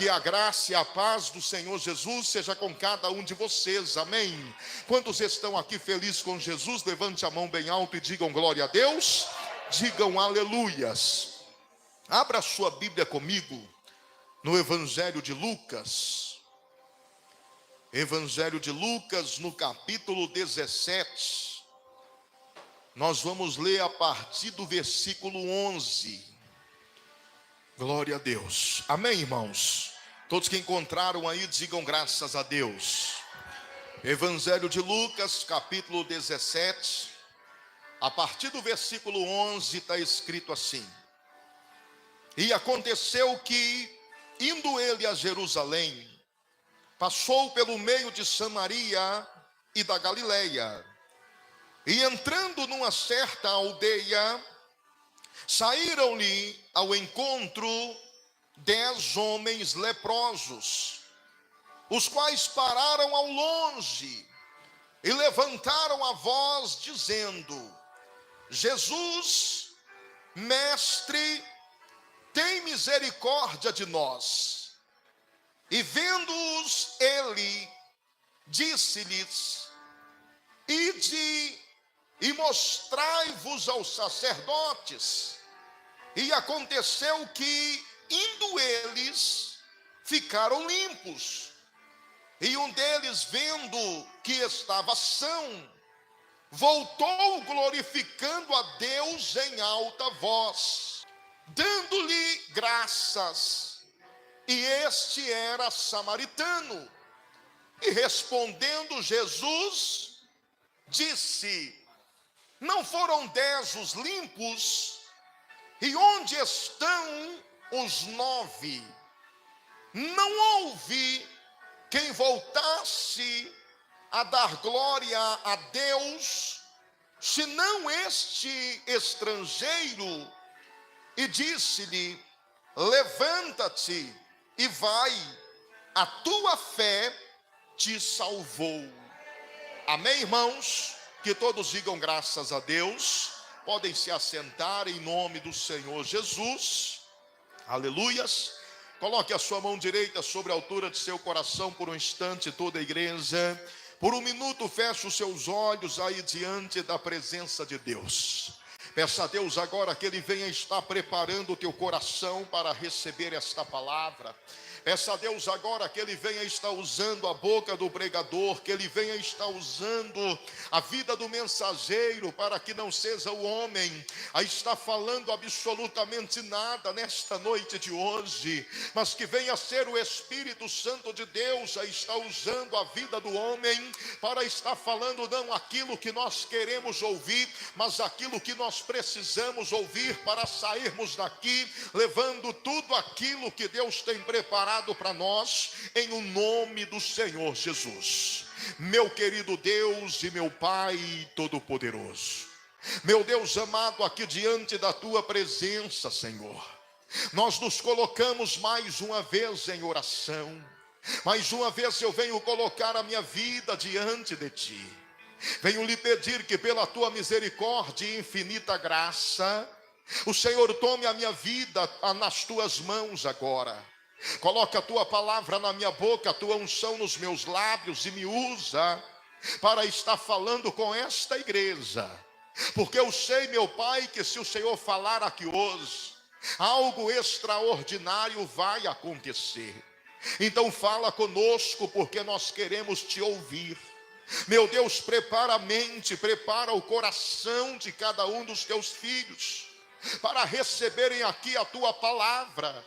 Que a graça e a paz do Senhor Jesus seja com cada um de vocês, amém? Quantos estão aqui felizes com Jesus? Levante a mão bem alto e digam glória a Deus, digam aleluias. Abra a sua Bíblia comigo no Evangelho de Lucas. Evangelho de Lucas, no capítulo 17. Nós vamos ler a partir do versículo 11. Glória a Deus. Amém, irmãos? Todos que encontraram aí, digam graças a Deus. Evangelho de Lucas, capítulo 17. A partir do versículo 11 está escrito assim: E aconteceu que, indo ele a Jerusalém, passou pelo meio de Samaria e da Galileia. E entrando numa certa aldeia, saíram-lhe ao encontro 10 homens leprosos, os quais pararam ao longe e levantaram a voz, dizendo: Jesus, mestre, tem misericórdia de nós. E vendo-os ele, disse-lhes: Ide e mostrai-vos aos sacerdotes. E aconteceu que, indo eles, ficaram limpos. E um deles, vendo que estava são, voltou glorificando a Deus em alta voz, dando-lhe graças. E este era samaritano. E respondendo Jesus, disse: Não foram 10 os limpos? E onde estão os 9? Não houve quem voltasse a dar glória a Deus, senão este estrangeiro. E disse-lhe: Levanta-te e vai, a tua fé te salvou. Amém, irmãos? Que todos digam graças a Deus. Podem se assentar em nome do Senhor Jesus. Aleluias. Coloque a sua mão direita sobre a altura de seu coração por um instante, toda a igreja. Por um minuto, feche os seus olhos aí diante da presença de Deus. Peça a Deus agora que Ele venha estar preparando o teu coração para receber esta palavra. Peça a Deus agora que Ele venha estar usando a boca do pregador, que Ele venha estar usando a vida do mensageiro, para que não seja o homem a estar falando absolutamente nada nesta noite de hoje, mas que venha ser o Espírito Santo de Deus a estar usando a vida do homem, para estar falando não aquilo que nós queremos ouvir, mas aquilo que nós precisamos ouvir para sairmos daqui, levando tudo aquilo que Deus tem preparado para nós, em o nome do Senhor Jesus. Meu querido Deus e meu Pai Todo-Poderoso, meu Deus amado, aqui diante da tua presença, Senhor, nós nos colocamos mais uma vez em oração. Mais uma vez eu venho colocar a minha vida diante de ti. Venho lhe pedir que pela tua misericórdia e infinita graça, o Senhor tome a minha vida nas tuas mãos agora. Coloca a tua palavra na minha boca, a tua unção nos meus lábios, e me usa para estar falando com esta igreja. Porque eu sei, meu Pai, que se o Senhor falar aqui hoje, algo extraordinário vai acontecer. Então fala conosco, porque nós queremos te ouvir. Meu Deus, prepara a mente, prepara o coração de cada um dos teus filhos, para receberem aqui a tua palavra.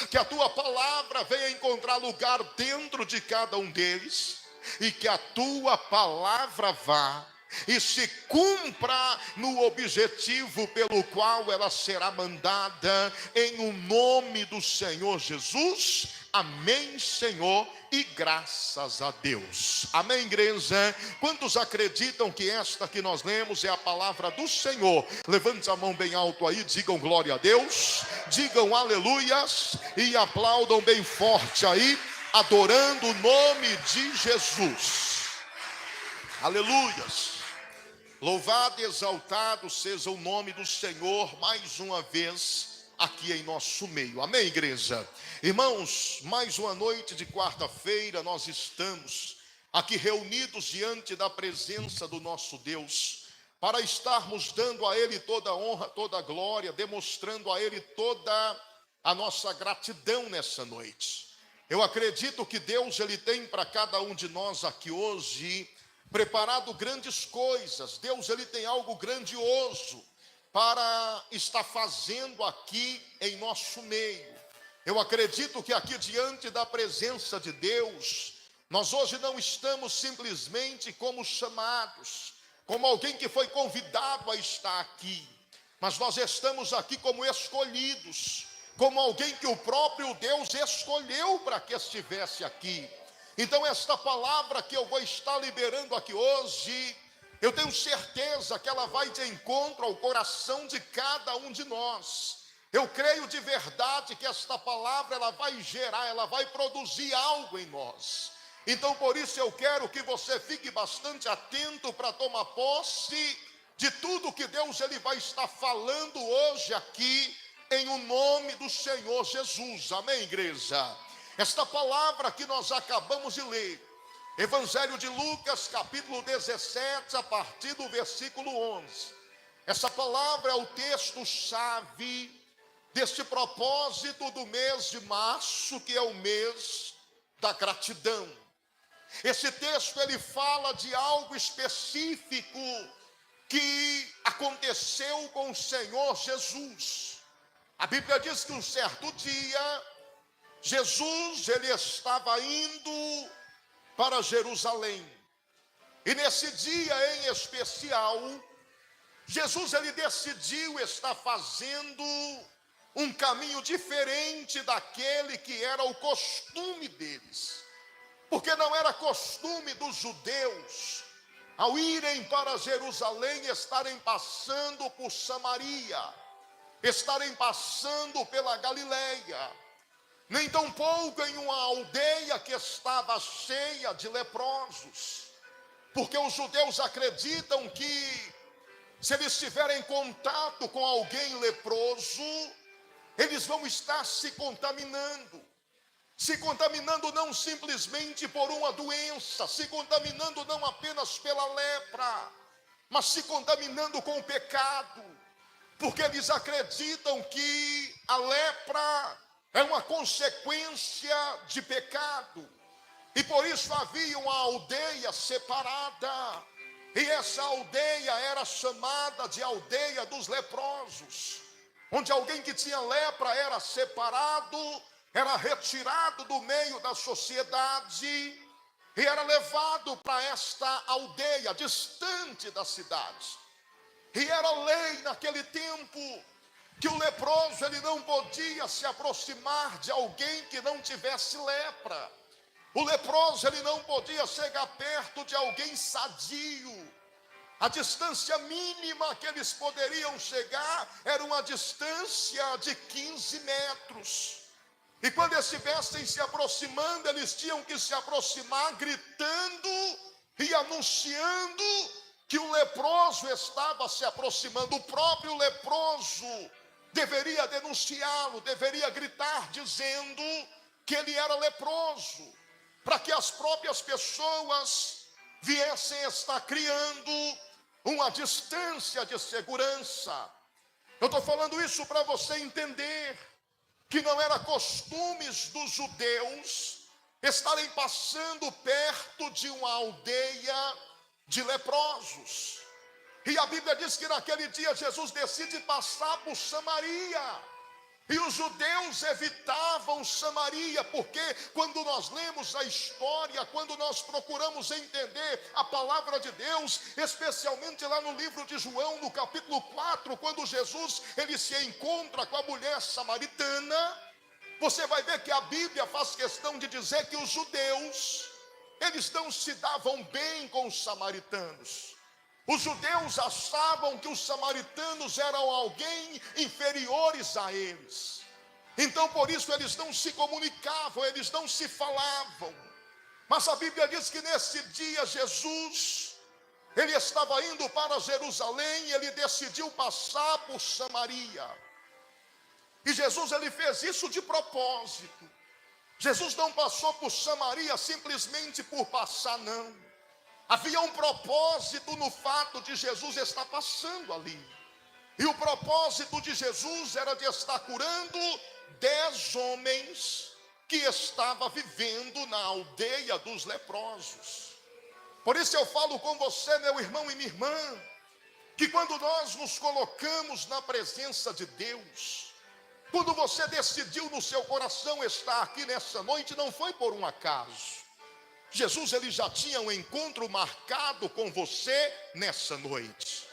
Que a tua palavra venha encontrar lugar dentro de cada um deles, e que a tua palavra vá e se cumpra no objetivo pelo qual ela será mandada, em o nome do Senhor Jesus. Amém, Senhor, e graças a Deus. Amém, igreja? Quantos acreditam que esta que nós lemos é a palavra do Senhor? Levante a mão bem alto aí, digam glória a Deus, digam aleluias e aplaudam bem forte aí, adorando o nome de Jesus. Aleluias. Louvado e exaltado seja o nome do Senhor mais uma vez aqui em nosso meio. Amém, igreja? Irmãos, mais uma noite de quarta-feira nós estamos aqui reunidos diante da presença do nosso Deus, para estarmos dando a Ele toda a honra, toda a glória, demonstrando a Ele toda a nossa gratidão nessa noite. Eu acredito que Deus, Ele tem para cada um de nós aqui hoje preparado grandes coisas. Deus, Ele tem algo grandioso para estar fazendo aqui em nosso meio. Eu acredito que aqui diante da presença de Deus, nós hoje não estamos simplesmente como chamados, como alguém que foi convidado a estar aqui, mas nós estamos aqui como escolhidos, como alguém que o próprio Deus escolheu para que estivesse aqui. Então esta palavra que eu vou estar liberando aqui hoje, eu tenho certeza que ela vai de encontro ao coração de cada um de nós. Eu creio de verdade que esta palavra ela vai gerar, ela vai produzir algo em nós. Então por isso eu quero que você fique bastante atento para tomar posse de tudo que Deus ele vai estar falando hoje aqui em o nome do Senhor Jesus. Amém, igreja? Esta palavra que nós acabamos de ler, Evangelho de Lucas, capítulo 17, a partir do versículo 11. Essa palavra é o texto-chave deste propósito do mês de março, que é o mês da gratidão. Esse texto, ele fala de algo específico que aconteceu com o Senhor Jesus. A Bíblia diz que um certo dia, Jesus, ele estava indo para Jerusalém. E nesse dia em especial, Jesus ele decidiu estar fazendo um caminho diferente daquele que era o costume deles. Porque não era costume dos judeus, ao irem para Jerusalém, estarem passando por Samaria, estarem passando pela Galileia, nem tampouco em uma aldeia que estava cheia de leprosos, porque os judeus acreditam que se eles tiverem contato com alguém leproso, eles vão estar se contaminando não simplesmente por uma doença, se contaminando não apenas pela lepra, mas se contaminando com o pecado, porque eles acreditam que a lepra é uma consequência de pecado, e por isso havia uma aldeia separada, e essa aldeia era chamada de aldeia dos leprosos, onde alguém que tinha lepra era separado, era retirado do meio da sociedade, e era levado para esta aldeia, distante da cidade. E era lei naquele tempo, que o leproso ele não podia se aproximar de alguém que não tivesse lepra. O leproso ele não podia chegar perto de alguém sadio. A distância mínima que eles poderiam chegar era uma distância de 15 metros. E quando estivessem se aproximando, eles tinham que se aproximar gritando e anunciando que o leproso estava se aproximando. O próprio leproso deveria denunciá-lo, deveria gritar dizendo que ele era leproso, para que as próprias pessoas viessem estar criando uma distância de segurança. Eu estou falando isso para você entender que não era costumes dos judeus estarem passando perto de uma aldeia de leprosos. E a Bíblia diz que naquele dia Jesus decide passar por Samaria. E os judeus evitavam Samaria, porque quando nós lemos a história, quando nós procuramos entender a palavra de Deus, especialmente lá no livro de João, no capítulo 4, quando Jesus ele se encontra com a mulher samaritana, você vai ver que a Bíblia faz questão de dizer que os judeus, eles não se davam bem com os samaritanos. Os judeus achavam que os samaritanos eram alguém inferiores a eles. Então por isso eles não se comunicavam, eles não se falavam. Mas a Bíblia diz que nesse dia Jesus, ele estava indo para Jerusalém e ele decidiu passar por Samaria. E Jesus, ele fez isso de propósito. Jesus não passou por Samaria simplesmente por passar, não. Havia um propósito no fato de Jesus estar passando ali. E o propósito de Jesus era de estar curando 10 homens que estavam vivendo na aldeia dos leprosos. Por isso eu falo com você, meu irmão e minha irmã, que quando nós nos colocamos na presença de Deus, quando você decidiu no seu coração estar aqui nessa noite, não foi por um acaso. Jesus, ele já tinha um encontro marcado com você nessa noite.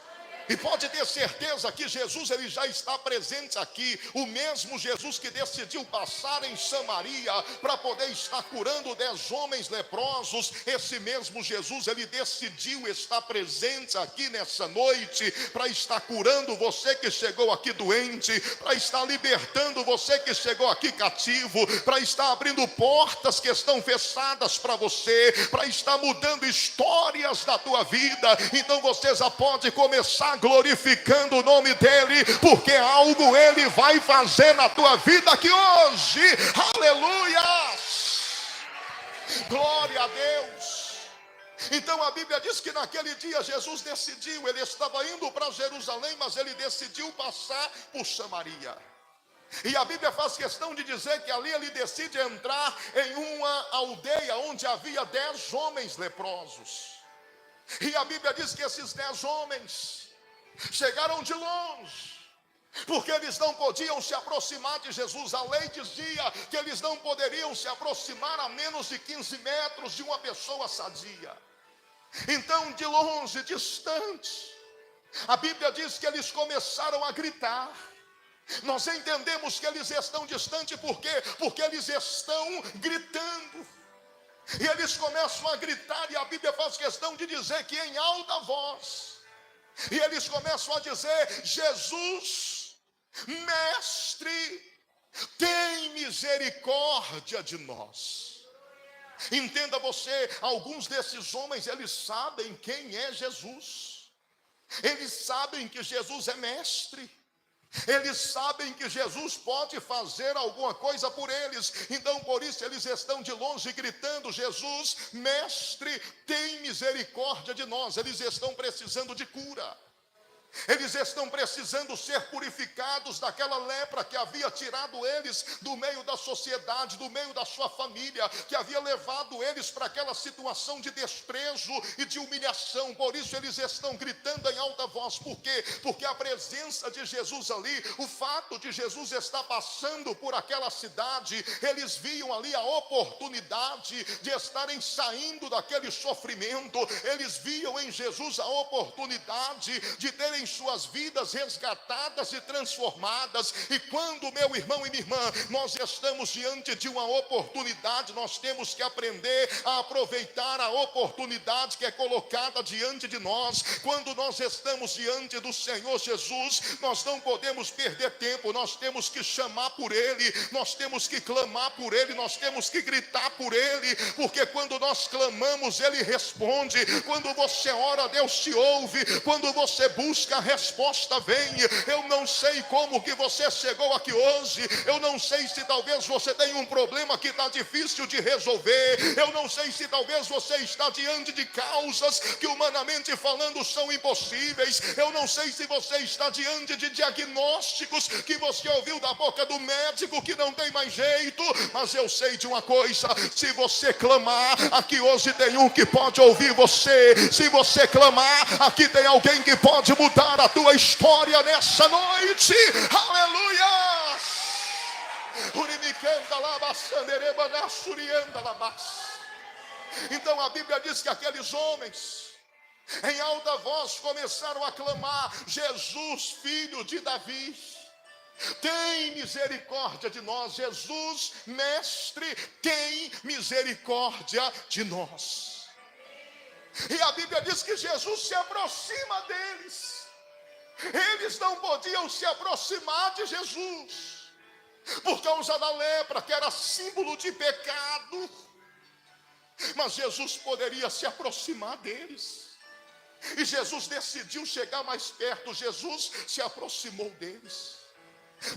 E pode ter certeza que Jesus, ele já está presente aqui. O mesmo Jesus que decidiu passar em Samaria para poder estar curando 10 homens leprosos. Esse mesmo Jesus, ele decidiu estar presente aqui nessa noite para estar curando você que chegou aqui doente, para estar libertando você que chegou aqui cativo, para estar abrindo portas que estão fechadas para você, para estar mudando histórias da tua vida. Então você já pode começar glorificando o nome dele, porque algo ele vai fazer na tua vida aqui hoje. Aleluia! Glória a Deus. Então a Bíblia diz que naquele dia Jesus decidiu, ele estava indo para Jerusalém, mas ele decidiu passar por Samaria. E a Bíblia faz questão de dizer que ali ele decide entrar em uma aldeia onde havia 10 homens leprosos. E a Bíblia diz que esses 10 homens chegaram de longe, porque eles não podiam se aproximar de Jesus. A lei dizia que eles não poderiam se aproximar a menos de 15 metros de uma pessoa sadia. Então, de longe, distante, a Bíblia diz que eles começaram a gritar. Nós entendemos que eles estão distantes, por quê? Porque eles estão gritando. E eles começam a gritar, e a Bíblia faz questão de dizer que em alta voz. E eles começam a dizer: Jesus, mestre, tem misericórdia de nós. Entenda você, alguns desses homens, eles sabem quem é Jesus. Eles sabem que Jesus é mestre. Eles sabem que Jesus pode fazer alguma coisa por eles. Então por isso eles estão de longe gritando: Jesus, mestre, tem misericórdia de nós. Eles estão precisando de cura. Eles estão precisando ser purificados daquela lepra que havia tirado eles do meio da sociedade, do meio da sua família, que havia levado eles para aquela situação de desprezo e de humilhação. Por isso eles estão gritando em alta voz. Por quê? Porque a presença de Jesus ali, o fato de Jesus estar passando por aquela cidade, eles viam ali a oportunidade de estarem saindo daquele sofrimento. Eles viam em Jesus a oportunidade de terem suas vidas resgatadas e transformadas. E quando, meu irmão e minha irmã, nós estamos diante de uma oportunidade, nós temos que aprender a aproveitar a oportunidade que é colocada diante de nós. Quando nós estamos diante do Senhor Jesus, nós não podemos perder tempo. Nós temos que chamar por Ele, nós temos que clamar por Ele, nós temos que gritar por Ele, porque quando nós clamamos, Ele responde. Quando você ora, Deus te ouve. Quando você busca, a resposta vem. Eu não sei como que você chegou aqui hoje. Eu não sei se talvez você tem um problema que está difícil de resolver. Eu não sei se talvez você está diante de causas que humanamente falando são impossíveis. Eu não sei se você está diante de diagnósticos que você ouviu da boca do médico que não tem mais jeito. Mas eu sei de uma coisa: se você clamar, aqui hoje tem um que pode ouvir você. Se você clamar, aqui tem alguém que pode mudar a tua história nessa noite. Aleluia! Então a Bíblia diz que aqueles homens em alta voz começaram a clamar: Jesus, filho de Davi, tem misericórdia de nós. Jesus, mestre, tem misericórdia de nós. E a Bíblia diz que Jesus se aproxima deles. Eles não podiam se aproximar de Jesus por causa da lepra, que era símbolo de pecado. Mas Jesus poderia se aproximar deles. E Jesus decidiu chegar mais perto. Jesus se aproximou deles.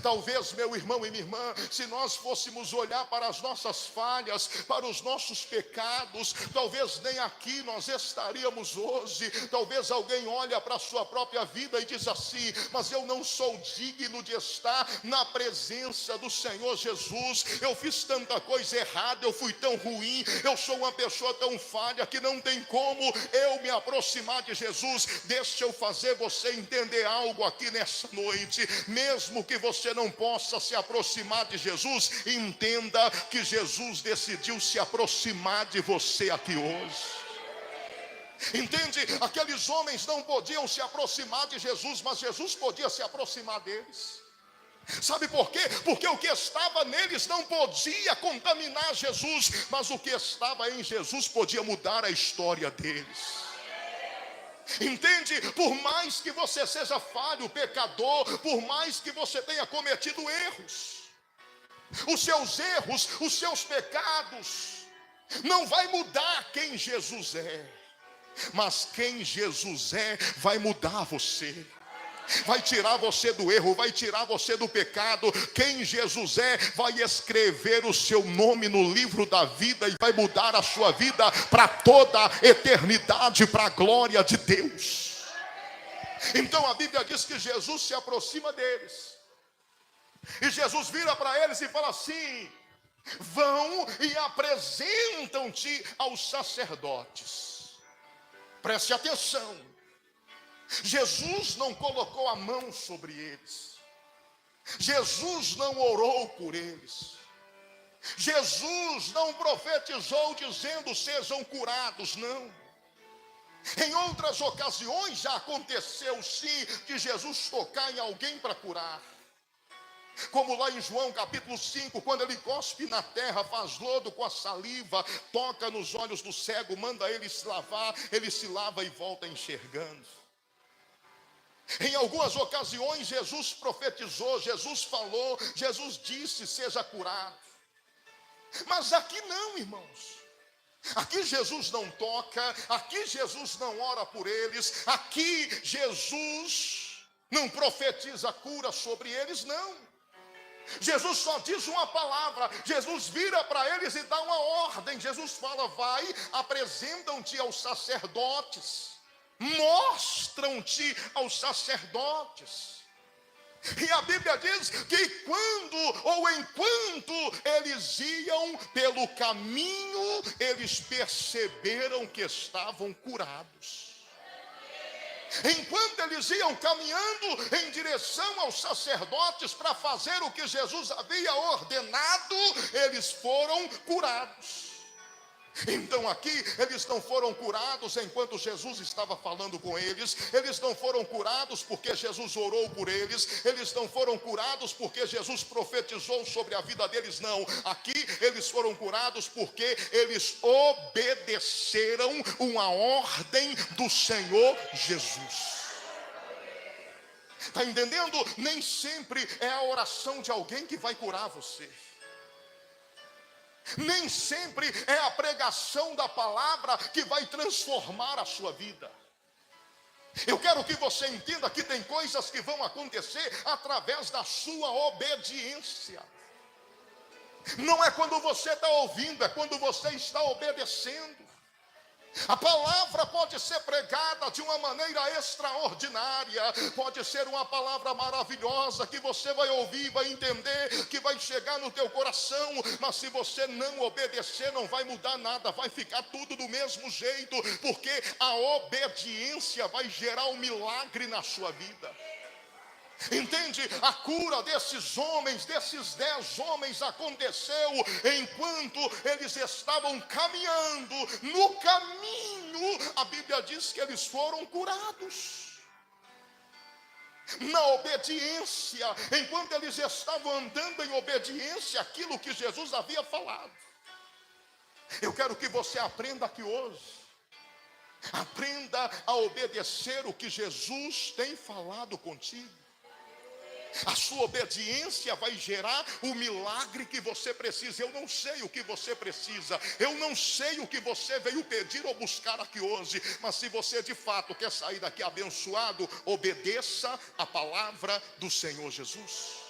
Talvez, meu irmão e minha irmã, se nós fôssemos olhar para as nossas falhas, para os nossos pecados, talvez nem aqui nós estaríamos hoje. Talvez alguém olhe para a sua própria vida e diz assim: mas eu não sou digno de estar na presença do Senhor Jesus. Eu fiz tanta coisa errada, eu fui tão ruim, eu sou uma pessoa tão falha que não tem como eu me aproximar de Jesus. Deixa eu fazer você entender algo aqui nessa noite. Mesmo que você não possa se aproximar de Jesus, entenda que Jesus decidiu se aproximar de você aqui hoje. Entende? Aqueles homens não podiam se aproximar de Jesus, mas Jesus podia se aproximar deles. Sabe por quê? Porque o que estava neles não podia contaminar Jesus, mas o que estava em Jesus podia mudar a história deles. Entende? Por mais que você seja falho, pecador, por mais que você tenha cometido erros, os seus pecados não vai mudar quem Jesus é, mas quem Jesus é vai mudar você. Vai tirar você do erro, vai tirar você do pecado. Quem Jesus é vai escrever o seu nome no livro da vida e vai mudar a sua vida para toda a eternidade, para a glória de Deus. Então a Bíblia diz que Jesus se aproxima deles, e Jesus vira para eles e fala assim: vão e apresentam-te aos sacerdotes. Preste atenção. Jesus não colocou a mão sobre eles. Jesus não orou por eles. Jesus não profetizou dizendo: sejam curados, não. Em outras ocasiões já aconteceu sim de Jesus tocar em alguém para curar. Como lá em João capítulo 5, quando ele cospe na terra, faz lodo com a saliva, toca nos olhos do cego, manda ele se lavar, ele se lava e volta enxergando. Em algumas ocasiões Jesus profetizou, Jesus falou, Jesus disse: seja curado. Mas aqui não, irmãos. Aqui Jesus não toca, aqui Jesus não ora por eles, aqui Jesus não profetiza cura sobre eles, não. Jesus só diz uma palavra. Jesus vira para eles e dá uma ordem. Jesus fala: vai, apresentam-te aos sacerdotes, mostram-te aos sacerdotes. E a Bíblia diz que quando ou enquanto eles iam pelo caminho, eles perceberam que estavam curados. Enquanto eles iam caminhando em direção aos sacerdotes para fazer o que Jesus havia ordenado, eles foram curados. Então aqui eles não foram curados enquanto Jesus estava falando com eles, eles não foram curados porque Jesus orou por eles, eles não foram curados porque Jesus profetizou sobre a vida deles, não. Aqui eles foram curados porque eles obedeceram uma ordem do Senhor Jesus. Está entendendo? Nem sempre é a oração de alguém que vai curar você. Nem sempre é a pregação da palavra que vai transformar a sua vida. Eu quero que você entenda que tem coisas que vão acontecer através da sua obediência. Não é quando você está ouvindo, é quando você está obedecendo. A palavra pode ser pregada de uma maneira extraordinária, pode ser uma palavra maravilhosa que você vai ouvir, vai entender, que vai chegar no teu coração, mas se você não obedecer, não vai mudar nada, vai ficar tudo do mesmo jeito, porque a obediência vai gerar um milagre na sua vida. Entende? A cura desses homens, desses 10 homens, aconteceu enquanto eles estavam caminhando. No caminho, a Bíblia diz que eles foram curados. Na obediência, enquanto eles estavam andando em obediência àquilo que Jesus havia falado. Eu quero que você aprenda aqui hoje. Aprenda a obedecer o que Jesus tem falado contigo. A sua obediência vai gerar o milagre que você precisa. Eu não sei o que você precisa, eu não sei o que você veio pedir ou buscar aqui hoje, mas se você de fato quer sair daqui abençoado, obedeça a palavra do Senhor Jesus.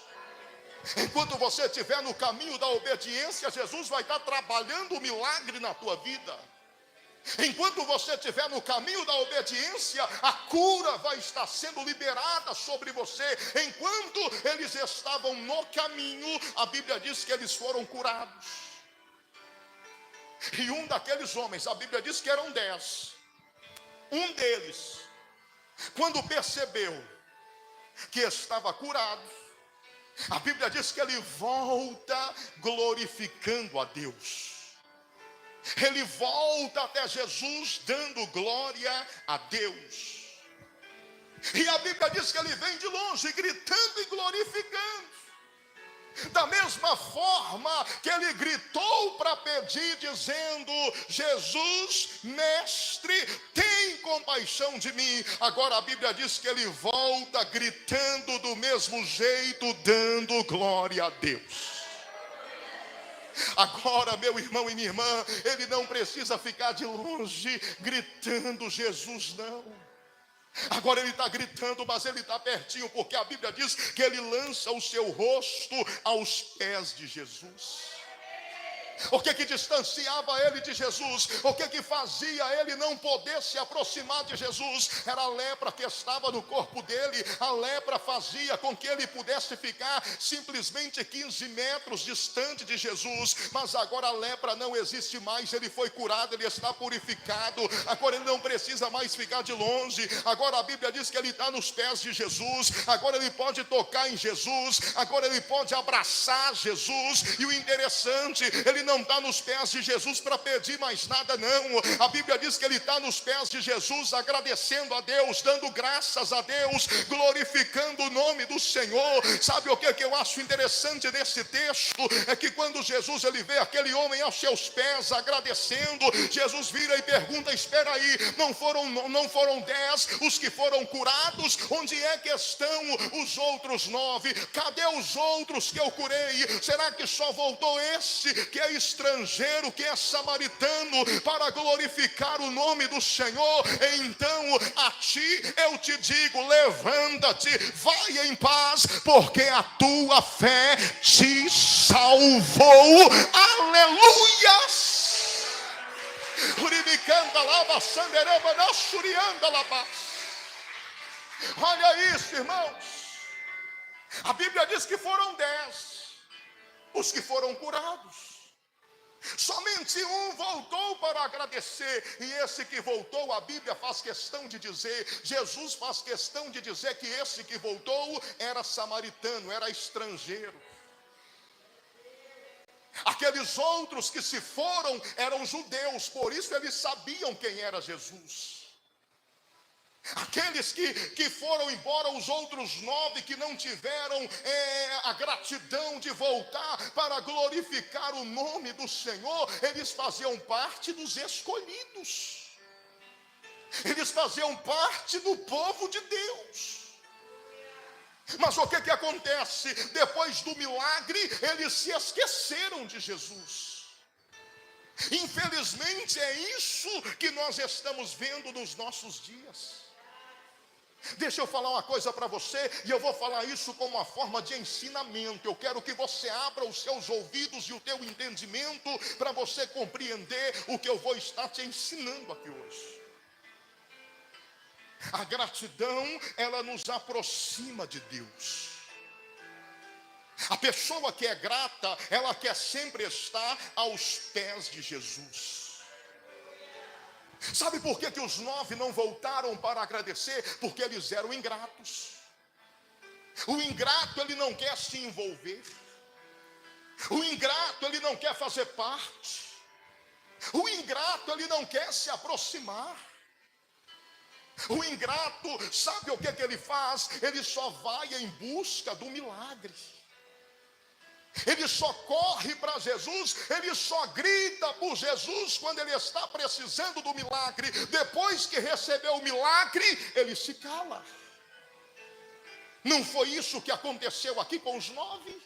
Enquanto você estiver no caminho da obediência, Jesus vai estar trabalhando o milagre na tua vida. Enquanto você estiver no caminho da obediência, a cura vai estar sendo liberada sobre você. Enquanto eles estavam no caminho, a Bíblia diz que eles foram curados. E um daqueles homens, a Bíblia diz que eram 10. Um deles, quando percebeu que estava curado, a Bíblia diz que ele volta glorificando a Deus. Ele volta até Jesus dando glória a Deus. E a Bíblia diz que ele vem de longe gritando e glorificando. Da mesma forma que ele gritou para pedir, dizendo: Jesus, mestre, tem compaixão de mim. Agora a Bíblia diz que ele volta gritando do mesmo jeito, dando glória a Deus. Agora, meu irmão e minha irmã, ele não precisa ficar de longe gritando Jesus, não. Agora ele está gritando, mas ele está pertinho, porque a Bíblia diz que ele lança o seu rosto aos pés de Jesus. O que distanciava ele de Jesus? O que fazia ele não poder se aproximar de Jesus? Era a lepra que estava no corpo dele. A lepra fazia com que ele pudesse ficar simplesmente 15 metros distante de Jesus. Mas agora a lepra não existe mais. Ele foi curado, ele está purificado. Agora ele não precisa mais ficar de longe. Agora a Bíblia diz que ele está nos pés de Jesus. Agora ele pode tocar em Jesus. Agora ele pode abraçar Jesus. E o interessante, ele não está nos pés de Jesus para pedir mais nada, não. A Bíblia diz que ele está nos pés de Jesus agradecendo a Deus, dando graças a Deus, glorificando o nome do Senhor. Sabe o que eu acho interessante nesse texto? É que quando Jesus ele vê aquele homem aos seus pés agradecendo, Jesus vira e pergunta: espera aí, não foram 10 os que foram curados? Onde é que estão os outros 9? Cadê os outros que eu curei? Será que só voltou esse que é estrangeiro, que é samaritano, para glorificar o nome do Senhor? Então a ti eu te digo: levanta-te, vai em paz, porque a tua fé te salvou. Aleluias! Olha isso, irmãos. A Bíblia diz que foram 10 os que foram curados. Somente um voltou para agradecer. E esse que voltou, a Bíblia faz questão de dizer, Jesus faz questão de dizer, que esse que voltou era samaritano, era estrangeiro. Aqueles outros que se foram eram judeus, por isso eles sabiam quem era Jesus. Aqueles que foram embora, os outros 9 que não tiveram a gratidão de voltar para glorificar o nome do Senhor, eles faziam parte dos escolhidos. Eles faziam parte do povo de Deus. Mas o que acontece? Depois do milagre, eles se esqueceram de Jesus. Infelizmente é isso que nós estamos vendo nos nossos dias. Deixa eu falar uma coisa para você, e eu vou falar isso como uma forma de ensinamento. Eu quero que você abra os seus ouvidos e o teu entendimento para você compreender o que eu vou estar te ensinando aqui hoje. A gratidão, ela nos aproxima de Deus. A pessoa que é grata, ela quer sempre estar aos pés de Jesus. Sabe por que os 9 não voltaram para agradecer? Porque eles eram ingratos. O ingrato, ele não quer se envolver. O ingrato, ele não quer fazer parte. O ingrato, ele não quer se aproximar. O ingrato, sabe o que ele faz? Ele só vai em busca do milagre. Ele só corre para Jesus, ele só grita por Jesus quando ele está precisando do milagre. Depois que recebeu o milagre, ele se cala. Não foi isso que aconteceu aqui com os 9?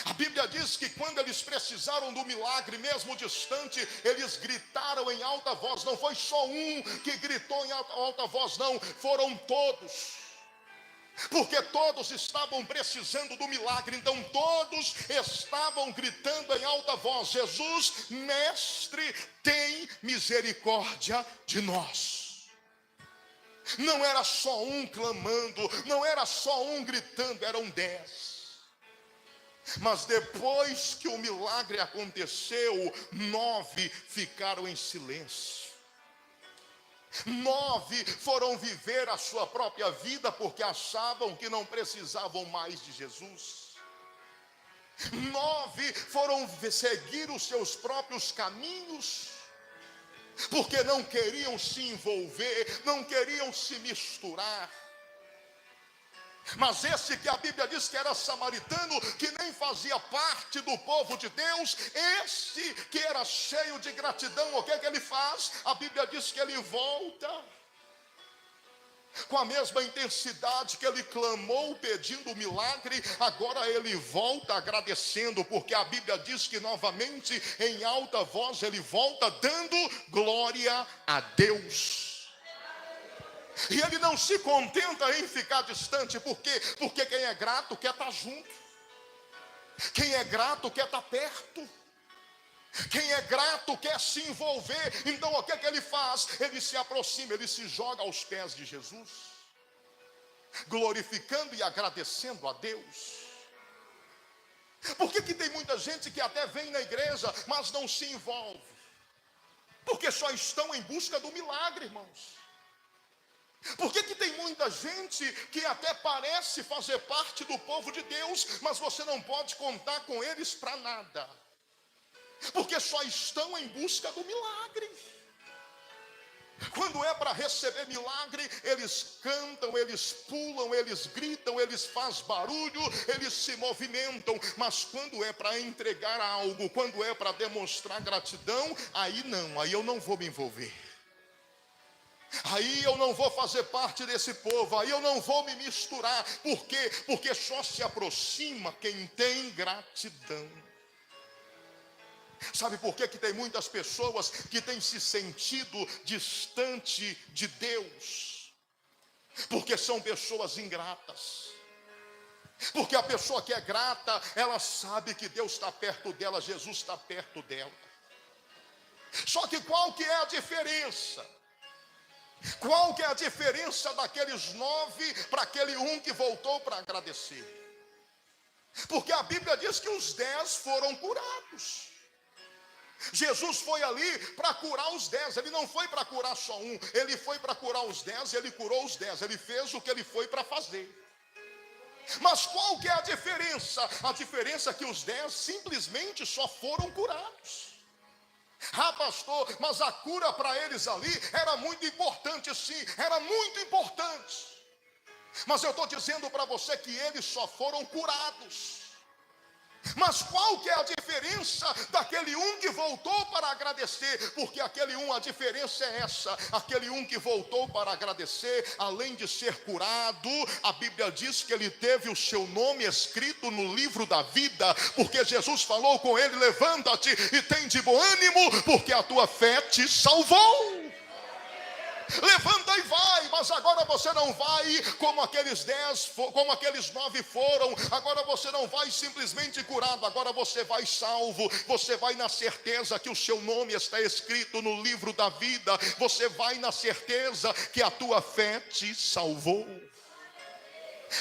A Bíblia diz que quando eles precisaram do milagre, mesmo distante, eles gritaram em alta voz. Não foi só um que gritou em alta voz, não, foram todos. porque todos estavam precisando do milagre. Então todos estavam gritando em alta voz: Jesus, mestre, tem misericórdia de nós. Não era só um clamando, não era só um gritando, eram 10. Mas depois que o milagre aconteceu, 9 ficaram em silêncio. 9 foram viver a sua própria vida porque achavam que não precisavam mais de Jesus. 9 foram seguir os seus próprios caminhos porque não queriam se envolver, não queriam se misturar. Mas esse que a Bíblia diz que era samaritano, que nem fazia parte do povo de Deus, esse que era cheio de gratidão, o que é que ele faz? A Bíblia diz que ele volta com a mesma intensidade que ele clamou pedindo o milagre. Agora ele volta agradecendo, porque a Bíblia diz que novamente em alta voz ele volta dando glória a Deus. E ele não se contenta em ficar distante. Por quê? Porque quem é grato quer estar junto. Quem é grato quer estar perto. Quem é grato quer se envolver. Então o que é que ele faz? Ele se aproxima, ele se joga aos pés de Jesus, glorificando e agradecendo a Deus. Por que tem muita gente que até vem na igreja, mas não se envolve? Porque só estão em busca do milagre, irmãos. Por que tem muita gente que até parece fazer parte do povo de Deus, mas você não pode contar com eles para nada? Porque só estão em busca do milagre. Quando é para receber milagre, eles cantam, eles pulam, eles gritam, eles fazem barulho, eles se movimentam. Mas quando é para entregar algo, quando é para demonstrar gratidão, aí não, aí eu não vou me envolver. Aí eu não vou fazer parte desse povo, aí eu não vou me misturar. Por quê? Porque só se aproxima quem tem gratidão. Sabe por quê que tem muitas pessoas que têm se sentido distante de Deus? Porque são pessoas ingratas. Porque a pessoa que é grata, ela sabe que Deus está perto dela, Jesus está perto dela. Só que qual que é a diferença? Qual que é a diferença daqueles 9 para aquele um que voltou para agradecer? Porque a Bíblia diz que os 10 foram curados. Jesus foi ali para curar os 10, ele não foi para curar só um, ele foi para curar os 10, ele curou os 10, ele fez o que ele foi para fazer. Mas qual que é a diferença? A diferença é que os 10 simplesmente só foram curados. Ah, pastor, mas a cura para eles ali era muito importante, sim, era muito importante. Mas eu estou dizendo para você que eles só foram curados. Mas qual que é a diferença daquele um que voltou para agradecer? Porque aquele um, a diferença é essa: aquele um que voltou para agradecer, além de ser curado, a Bíblia diz que ele teve o seu nome escrito no livro da vida, porque Jesus falou com ele: levanta-te e tem de bom ânimo, porque a tua fé te salvou. Levanta e vai. Mas agora você não vai como aqueles 10, como aqueles 9 foram. Agora você não vai simplesmente curado, agora você vai salvo. Você vai na certeza que o seu nome está escrito no livro da vida. Você vai na certeza que a tua fé te salvou.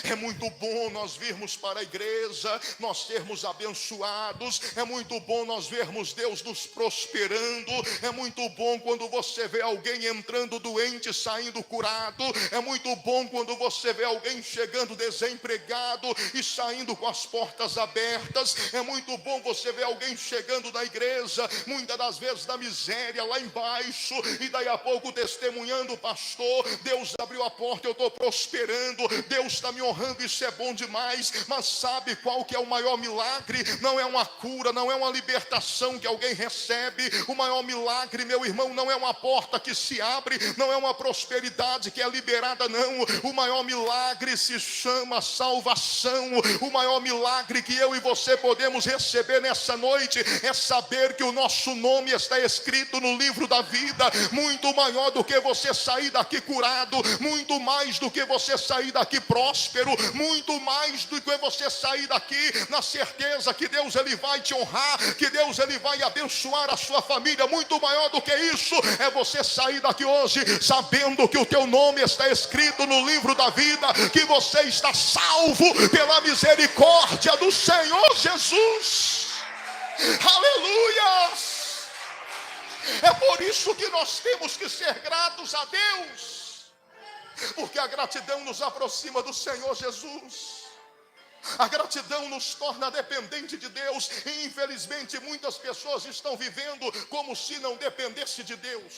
É muito bom nós virmos para a igreja, nós sermos abençoados. É muito bom nós vermos Deus nos prosperando. É muito bom quando você vê alguém entrando doente, saindo curado. É muito bom quando você vê alguém chegando desempregado e saindo com as portas abertas. É muito bom você ver alguém chegando na igreja, muitas das vezes da miséria lá embaixo, e daí a pouco testemunhando: pastor, Deus abriu a porta, eu estou prosperando, Deus está me honrando, isso é bom demais. Mas sabe qual que é o maior milagre? Não é uma cura, não é uma libertação que alguém recebe. O maior milagre, meu irmão, não é uma porta que se abre, não é uma prosperidade que é liberada, não. O maior milagre se chama salvação. O maior milagre que eu e você podemos receber nessa noite é saber que o nosso nome está escrito no livro da vida. Muito maior do que você sair daqui curado, muito mais do que você sair daqui próspero. próspero, muito mais do que você sair daqui na certeza que Deus ele vai te honrar, que Deus ele vai abençoar a sua família. Muito maior do que isso é você sair daqui hoje sabendo que o teu nome está escrito no livro da vida, que você está salvo pela misericórdia do Senhor Jesus. Aleluia! É por isso que nós temos que ser gratos a Deus, porque a gratidão nos aproxima do Senhor Jesus. A gratidão nos torna dependente de Deus, e infelizmente muitas pessoas estão vivendo como se não dependesse de Deus,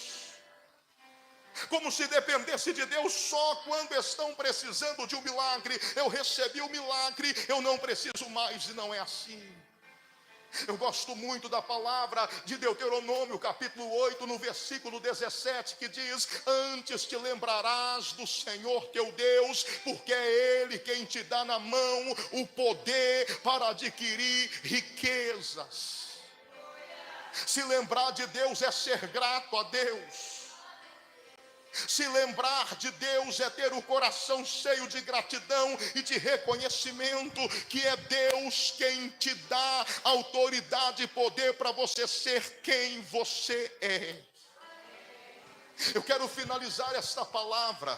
como se dependesse de Deus só quando estão precisando de um milagre. Eu recebi o milagre, eu não preciso mais. E não é assim. Eu gosto muito da palavra de Deuteronômio, capítulo 8, no versículo 17, que diz: antes te lembrarás do Senhor teu Deus, porque é Ele quem te dá na mão o poder para adquirir riquezas. Se lembrar de Deus é ser grato a Deus. Se lembrar de Deus é ter o coração cheio de gratidão e de reconhecimento que é Deus quem te dá autoridade e poder para você ser quem você é. Eu quero finalizar esta palavra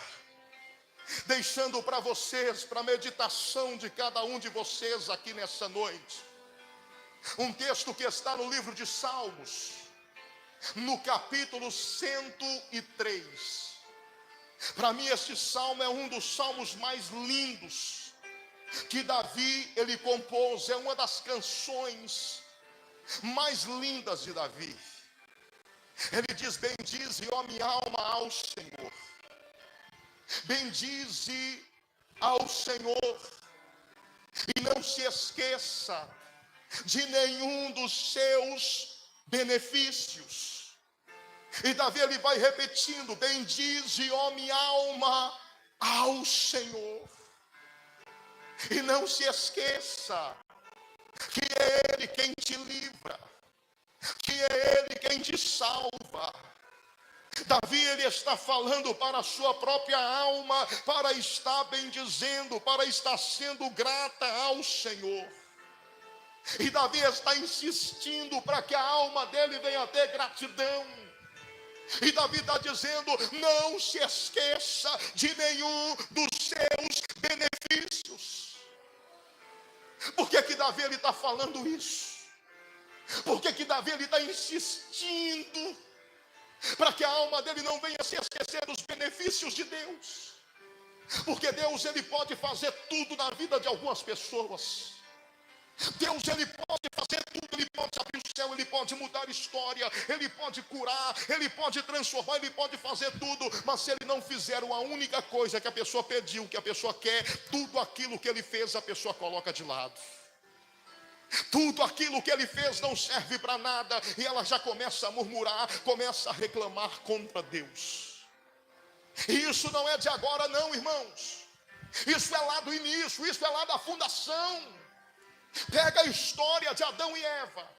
deixando para vocês, para a meditação de cada um de vocês aqui nessa noite, um texto que está no livro de Salmos, no capítulo 103. Para mim este salmo é um dos salmos mais lindos que Davi ele compôs. É uma das canções mais lindas de Davi. Ele diz: bendize, ó minha alma, ao Senhor. Bendize ao Senhor e não se esqueça de nenhum dos seus benefícios. E Davi ele vai repetindo: bendize, ó minha alma, ao Senhor. E não se esqueça que é Ele quem te livra, que é Ele quem te salva. Davi ele está falando para a sua própria alma, para estar bendizendo, para estar sendo grata ao Senhor. E Davi está insistindo para que a alma dele venha a ter gratidão. E Davi está dizendo: não se esqueça de nenhum dos seus benefícios. Por que que Davi ele está falando isso? Por que que Davi ele está insistindo para que a alma dele não venha se esquecer dos benefícios de Deus? Porque Deus ele pode fazer tudo na vida de algumas pessoas. Deus ele pode fazer tudo, ele pode abrir o céu, ele pode mudar a história, ele pode curar, ele pode transformar, ele pode fazer tudo. Mas se ele não fizer a única coisa que a pessoa pediu, que a pessoa quer, tudo aquilo que ele fez a pessoa coloca de lado. Tudo aquilo que ele fez não serve para nada, e ela já começa a murmurar, começa a reclamar contra Deus. E isso não é de agora não, irmãos. Isso é lá do início, isso é lá da fundação. Pega a história de Adão e Eva.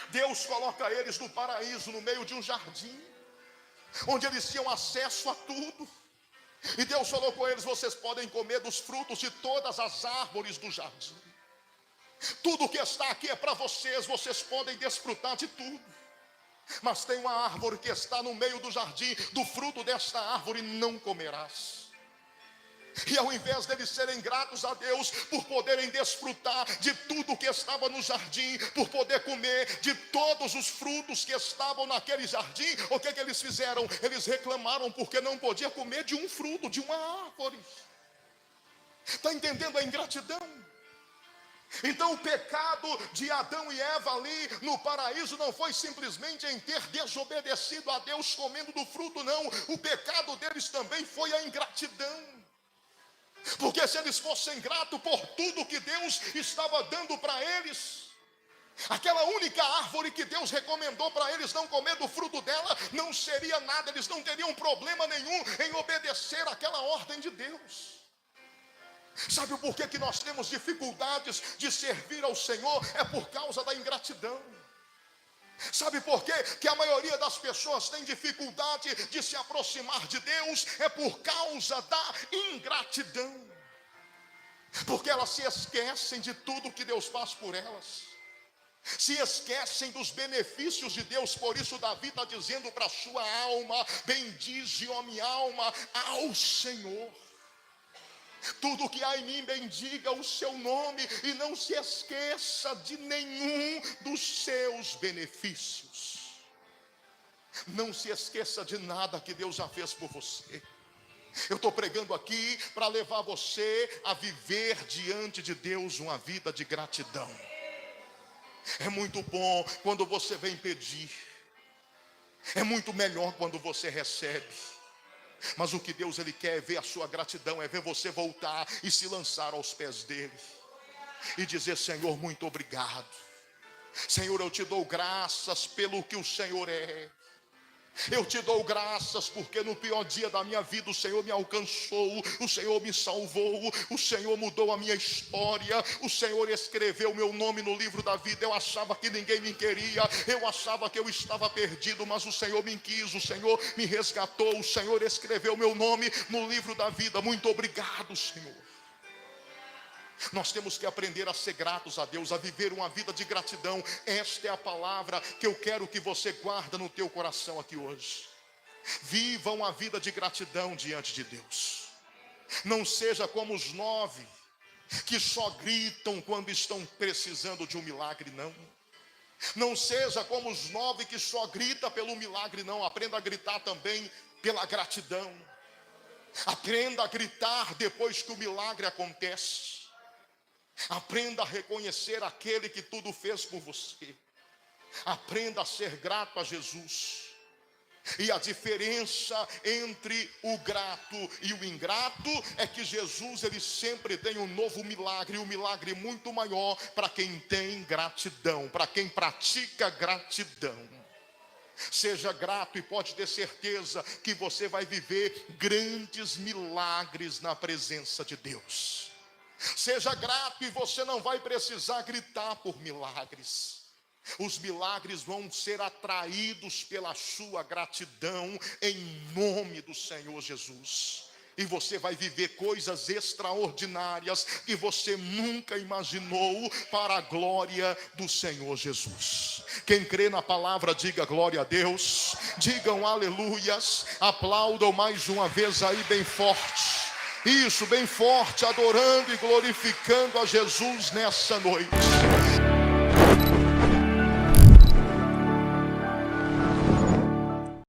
Deus coloca eles no paraíso, no meio de um jardim, onde eles tinham acesso a tudo. E Deus falou com eles: vocês podem comer dos frutos de todas as árvores do jardim. Tudo que está aqui é para vocês, vocês podem desfrutar de tudo. Mas tem uma árvore que está no meio do jardim, do fruto desta árvore não comerás. E ao invés deles serem gratos a Deus por poderem desfrutar de tudo que estava no jardim, por poder comer de todos os frutos que estavam naquele jardim, o que eles fizeram? Eles reclamaram porque não podia comer de um fruto, de uma árvore. Está entendendo a ingratidão? Então o pecado de Adão e Eva ali no paraíso não foi simplesmente em ter desobedecido a Deus comendo do fruto, não. O pecado deles também foi a ingratidão. Porque se eles fossem gratos por tudo que Deus estava dando para eles, aquela única árvore que Deus recomendou para eles não comer do fruto dela, não seria nada, eles não teriam problema nenhum em obedecer aquela ordem de Deus. Sabe o porquê que nós temos dificuldades de servir ao Senhor? É por causa da ingratidão. Sabe por quê que a maioria das pessoas tem dificuldade de se aproximar de Deus? É por causa da ingratidão. porque elas se esquecem de tudo que Deus faz por elas, se esquecem dos benefícios de Deus. Por isso Davi está dizendo para a sua alma: bendize, ó minha alma, ao Senhor. Tudo que há em mim, bendiga o seu nome, e não se esqueça de nenhum dos seus benefícios. Não se esqueça de nada que Deus já fez por você. Eu estou pregando aqui para levar você a viver diante de Deus uma vida de gratidão. É muito bom quando você vem pedir, é muito melhor quando você recebe. Mas o que Deus ele quer é ver a sua gratidão, é ver você voltar e se lançar aos pés dele e dizer: Senhor, muito obrigado. Senhor, eu te dou graças pelo que o Senhor é. Eu te dou graças porque no pior dia da minha vida o Senhor me alcançou, o Senhor me salvou, o Senhor mudou a minha história, o Senhor escreveu meu nome no livro da vida. Eu achava que ninguém me queria, eu achava que eu estava perdido, mas o Senhor me quis, o Senhor me resgatou, o Senhor escreveu meu nome no livro da vida. Muito obrigado, Senhor. Nós temos que aprender a ser gratos a Deus, a viver uma vida de gratidão. Esta é a palavra que eu quero que você guarde no teu coração aqui hoje. Viva uma vida de gratidão diante de Deus. Não seja como os 9 que só gritam quando estão precisando de um milagre, não. Não seja como os 9 que só gritam pelo milagre, não. Aprenda a gritar também pela gratidão. Aprenda a gritar depois que o milagre acontece. Aprenda a reconhecer aquele que tudo fez por você. Aprenda a ser grato a Jesus. E a diferença entre o grato e o ingrato é que Jesus ele sempre tem um novo milagre, um milagre muito maior para quem tem gratidão, para quem pratica gratidão. Seja grato e pode ter certeza que você vai viver grandes milagres na presença de Deus. Seja grato e você não vai precisar gritar por milagres. Os milagres vão ser atraídos pela sua gratidão em nome do Senhor Jesus. E você vai viver coisas extraordinárias que você nunca imaginou para a glória do Senhor Jesus. Quem crê na palavra, diga glória a Deus. Digam aleluias. Aplaudam mais uma vez aí bem forte. Isso, bem forte, adorando e glorificando a Jesus nessa noite.